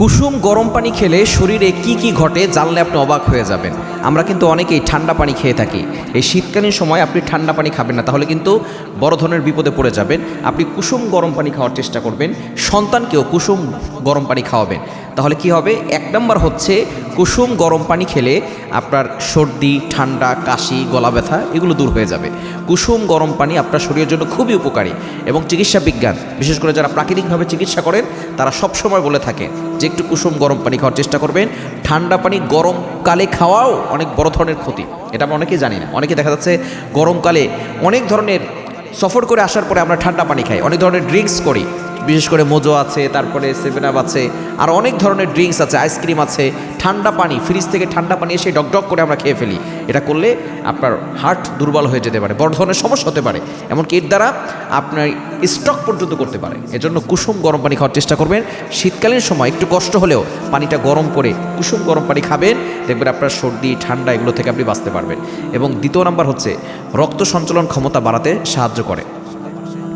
কুসুম গরম পানি খেলে শরীরে কি কি ঘটে জানলে আপনি অবাক হয়ে যাবেন। আমরা কিন্তু অনেকেই ঠান্ডা পানি খেয়ে থাকি। এই শীতকালীন সময় আপনি ঠান্ডা পানি খাবেন না, তাহলে কিন্তু বড় ধরনের বিপদে পড়ে যাবেন। আপনি কুসুম গরম পানি খাওয়ার চেষ্টা করবেন, সন্তানকেও কুসুম গরম পানি খাওয়াবেন। তাহলে কি হবে? এক নম্বর হচ্ছে কুসুম গরম পানি খেলে আপনার সর্দি, ঠান্ডা, কাশি, গলা ব্যথা এগুলো দূর হয়ে যাবে। কুসুম গরম পানি আপনার শরীরের জন্য খুবই উপকারী এবং চিকিৎসা বিজ্ঞান, বিশেষ করে যারা প্রাকৃতিকভাবে চিকিৎসা করেন, তারা সবসময় বলে থাকে যে একটু কুসুম গরম পানি খাওয়ার চেষ্টা করবেন। ঠান্ডা পানি গরমকালে খাওয়াও অনেক বড় ধরনের ক্ষতি, এটা আমরা অনেকেই জানি না। অনেকে দেখা যাচ্ছে গরমকালে অনেক ধরনের সফর করে আসার পরে আমরা ঠান্ডা পানি খাই, অনেক ধরনের ড্রিঙ্কস করি, বিশেষ করে মোজো আছে, তারপরে 7 আপ আছে, আর অনেক ধরনের ড্রিঙ্কস আছে, আইসক্রিম আছে। ঠান্ডা পানি, ফ্রিজ থেকে ঠান্ডা পানি এসে ডক করে আমরা খেয়ে ফেলি। এটা করলে আপনার হার্ট দুর্বল হয়ে যেতে পারে, বড় ধরনের সমস্যা হতে পারে, এমনকি এর দ্বারা আপনার স্ট্রোক পর্যন্ত করতে পারে। এজন্য কুসুম গরম পানি খাওয়ার চেষ্টা করবেন। শীতকালীন সময় একটু কষ্ট হলেও পানিটা গরম করে কুসুম গরম পানি খাবেন, দেখবেন আপনার সর্দি, ঠান্ডা এগুলো থেকে আপনি বাঁচতে পারবেন। এবং দ্বিতীয় নাম্বার হচ্ছে রক্ত সঞ্চালন ক্ষমতা বাড়াতে সাহায্য করে।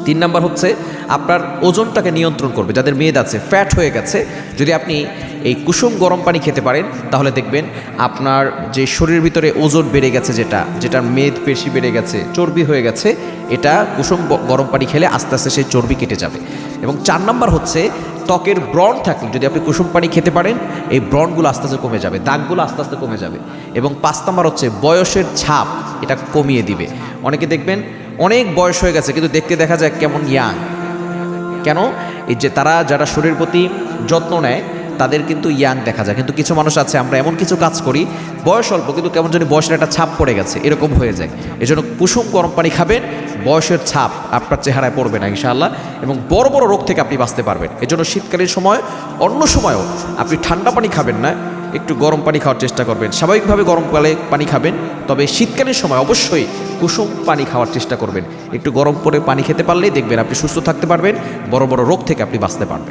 3 নাম্বার হচ্ছে আপনার ওজনটাকে নিয়ন্ত্রণ করবে। যাদের মেদ আছে, ফ্যাট হয়ে গেছে, যদি আপনি এই কুসুম গরম পানি খেতে পারেন, তাহলে দেখবেন আপনার যে শরীরের ভিতরে ওজন বেড়ে গেছে, যেটার মেদ পেশি বেড়ে গেছে, চর্বি হয়ে গেছে, এটা কুসুম গরম পানি খেলে আস্তে আস্তে সেই চর্বি কেটে যাবে। এবং 4 নাম্বার হচ্ছে ত্বকের ব্রণ থাকলে যদি আপনি কুসুম পানি খেতে পারেন, এই ব্রণগুলো আস্তে আস্তে কমে যাবে, দাগগুলো আস্তে আস্তে কমে যাবে। এবং 5 নাম্বার হচ্ছে বয়সের ছাপ এটা কমিয়ে দিবে। অনেকে দেখবেন অনেক বয়স হয়ে গেছে কিন্তু দেখতে দেখা যায় কেমন ইয়াং। কেন? এই যে তারা যারা শরীরের প্রতি যত্ন নেয় তাদের কিন্তু ইয়াং দেখা যায়। কিন্তু কিছু মানুষ আছে, আমরা এমন কিছু কাজ করি, বয়স অল্প কিন্তু কেমন জানি বয়সের একটা ছাপ পড়ে গেছে, এরকম হয়ে যায়। এজন্য কুসুম গরম পানি খাবেন, বয়সের ছাপ আপনার চেহারায় পড়বে না ইনশাআল্লাহ, এবং বড় বড় রোগ থেকে আপনি বাঁচতে পারবেন। এজন্য শীতকালীন সময়, অন্য সময়ও আপনি ঠান্ডা পানি খাবেন না, একটু গরম পানি খাওয়ার চেষ্টা করবেন। স্বাভাবিকভাবে গরমকালে পানি খাবেন, তবে শীতকালীন সময় অবশ্যই কুসুম পানি খাওয়ার চেষ্টা করবেন। একটু গরম করে পানি খেতে পারলেই দেখবেন আপনি সুস্থ থাকতে পারবেন, বড় বড় রোগ থেকে আপনি বাঁচতে পারবেন।